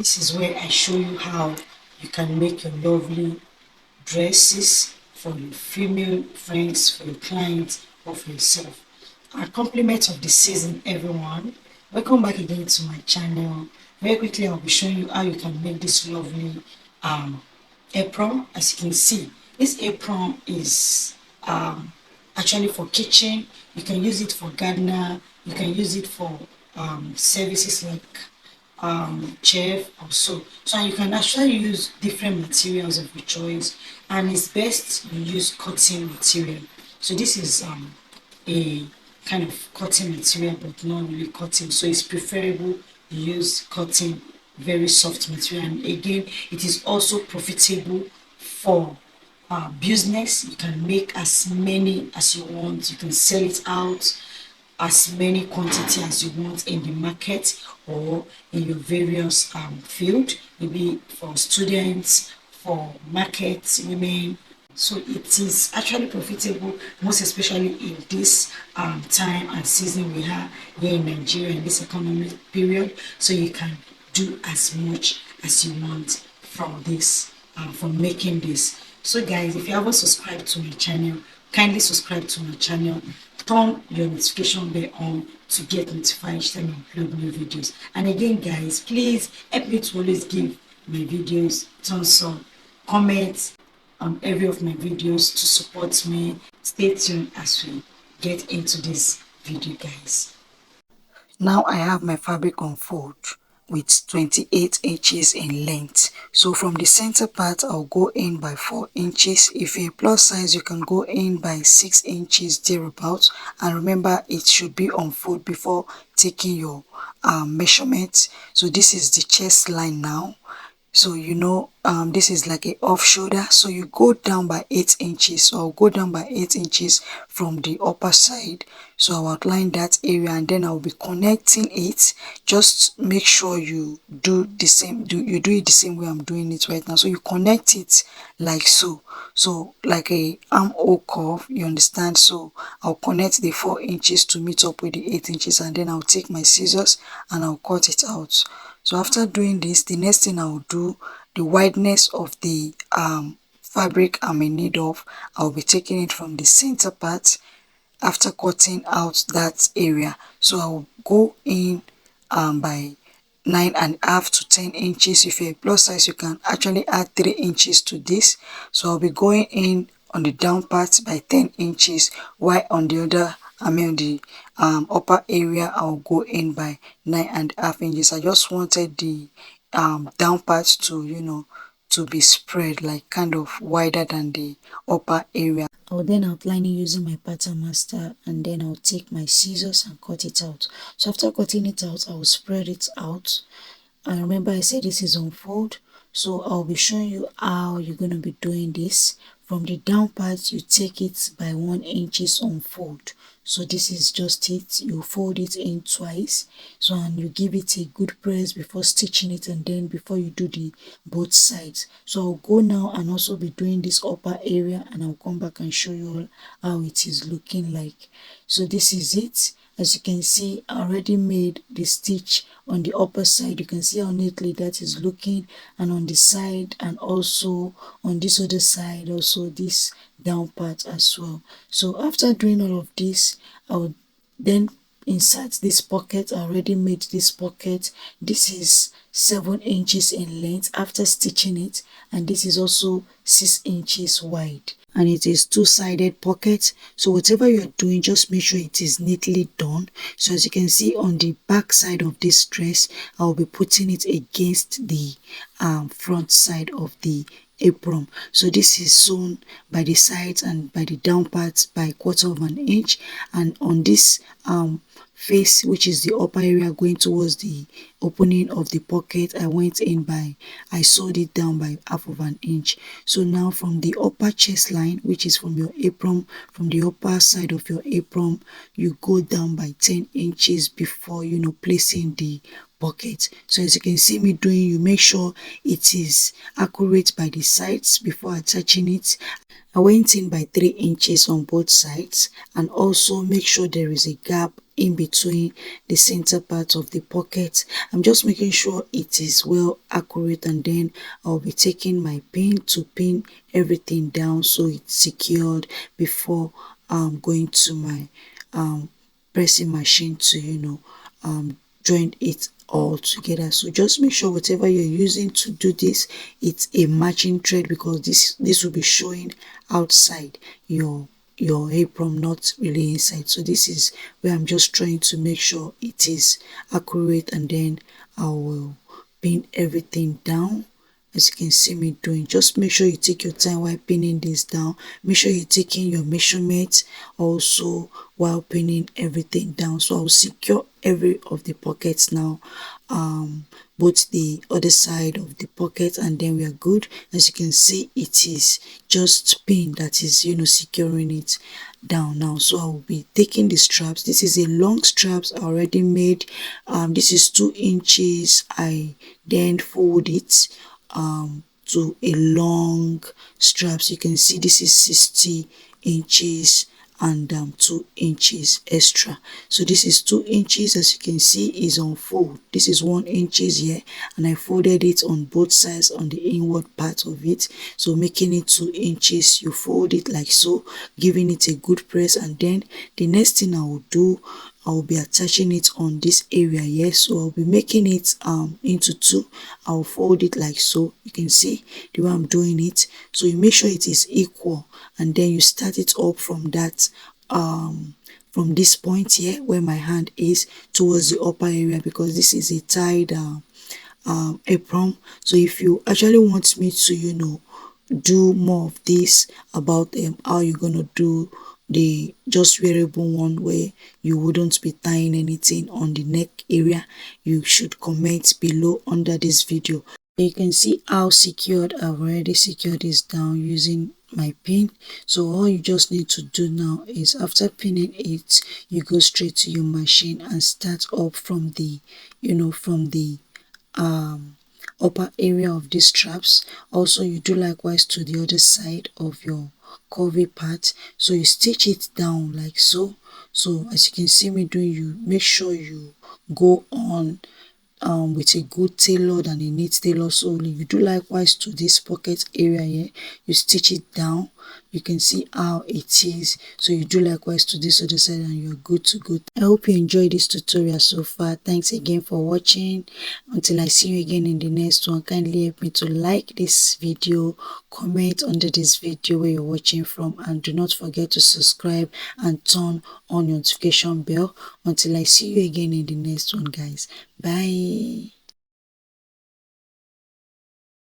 this is where I show you how you can make your lovely dresses for your female friends, for your clients, or for yourself. A compliment of the season, everyone. Welcome back again to my channel. Very quickly, I'll be showing you how you can make this lovely apron. As you can see, this apron is actually for kitchen. You can use it for gardener. You can use it for services like chef also. So you can actually use different materials of your choice, and it's best you use cotton material. So this is a kind of cotton material, but not really cotton, so it's preferable you use cotton, very soft material. And again, it is also profitable for business. You can make as many as you want. You can sell it out as many quantity as you want in the market or in your various field, maybe for students, for market women. So it is actually profitable, most especially in this time and season we have here in Nigeria in this economic period. So you can do as much as you want from this, from making this. So guys, if you haven't subscribed to my channel, kindly subscribe to my channel, turn your notification bell on to get notified each time I upload new videos. And again guys, please help me to always give my videos thumbs up, comment on every of my videos to support me. Stay tuned as we get into this video guys. Now I have my fabric on fold with 28 inches in length. So from the center part, I'll go in by 4 inches. If you're a plus size, you can go in by 6 inches thereabouts. And remember, it should be on fold before taking your measurements. So this is the chest line now. So you know, this is like a off shoulder, so you go down by 8 inches. So I'll go down by 8 inches from the upper side. So I'll outline that area and then I'll be connecting it. Just make sure you do the same, you do it the same way I'm doing it right now. So you connect it like so, so like a armhole curve, you understand. So I'll connect the 4 inches to meet up with the 8 inches, and then I'll take my scissors and I'll cut it out. So after doing this, the next thing I'll do, the wideness of the fabric I'm in need of, I'll be taking it from the center part after cutting out that area. So I'll go in by 9.5 to 10 inches. If you're a plus size, you can actually add 3 inches to this. So I'll be going in on the down part by 10 inches, while on the other, the upper area, I'll go in by 9.5 inches. I just wanted the down part to, you know, to be spread like kind of wider than the upper area. I'll then outline it using my pattern master, and then I'll take my scissors and cut it out. So after cutting it out, I'll spread it out. And remember, I said this is on fold, so I'll be showing you how you're going to be doing this. From the down part, you take it by 1 inches on fold. So this is just it. You fold it in twice, so and you give it a good press before stitching it, and then before you do the both sides. So I'll go now and also be doing this upper area, and I'll come back and show you all how it is looking like. So this is it. As you can see, I already made the stitch on the upper side. You can see how neatly that is looking, and on the side, and also on this other side, also this down part as well. So after doing all of this, I would then insert this pocket. I already made this pocket. This is 7 inches in length after stitching it, and this is also 6 inches wide, and it is two-sided pocket. So whatever you're doing, just make sure it is neatly done. So as you can see on the back side of this dress, I'll be putting it against the front side of the apron. So this is sewn by the sides and by the down parts by 1/4 of an inch, and on this face, which is the upper area going towards the opening of the pocket, I sewed it down by 1/2 of an inch. So now from the upper chest line, which is from your apron, from the upper side of your apron, you go down by 10 inches before, you know, placing the pocket. So as you can see me doing, you make sure it is accurate by the sides before attaching it. I went in by 3 inches on both sides, and also make sure there is a gap in between the center part of the pocket. I'm just making sure it is well accurate, and then I'll be taking my pin to pin everything down so it's secured before going to my pressing machine to join it all together. So just make sure whatever you're using to do this, it's a matching thread, because this will be showing outside your apron, not really inside. So this is where I'm just trying to make sure it is accurate, and then I will pin everything down. As you can see me doing, just make sure you take your time while pinning this down. Make sure you're taking your measurements also while pinning everything down. So I'll secure every of the pockets now, both the other side of the pocket, and then we are good. As you can see, it is just pin that is securing it down now. So I will be taking the straps. This is a long straps I already made. This is 2 inches. I then fold it to a long straps. You can see this is 60 inches and 2 inches extra. So this is 2 inches, as you can see, is on fold. This is 1 inches here, and I folded it on both sides on the inward part of it, so making it 2 inches. You fold it like so, giving it a good press, and then the next thing I will do, I will be attaching it on this area here. So I'll be making it into 2. I'll fold it like so. You can see the way I'm doing it. So you make sure it is equal, and then you start it up from that from this point here where my hand is towards the upper area, because this is a tied apron. So if you actually want me to do more of this about how you're gonna do the just wearable one where you wouldn't be tying anything on the neck area, you should comment below under this video. You can see how secured I've already secured this down using my pin. So all you just need to do now is, after pinning it, you go straight to your machine and start up from the from the upper area of these straps. Also, you do likewise to the other side of your curvy part. So you stitch it down like so. So as you can see me doing, you make sure you go on with a good tailor and a neat tailor. So you do likewise to this pocket area here, you stitch it down. You can see how it is. So you do likewise to this other side, and you're good to go. I hope you enjoyed this tutorial so far. Thanks again for watching. Until I see you again in the next one, kindly help me to like this video, comment under this video where you're watching from, and do not forget to subscribe and turn on your notification bell. Until I see you again in the next one, guys. Bye.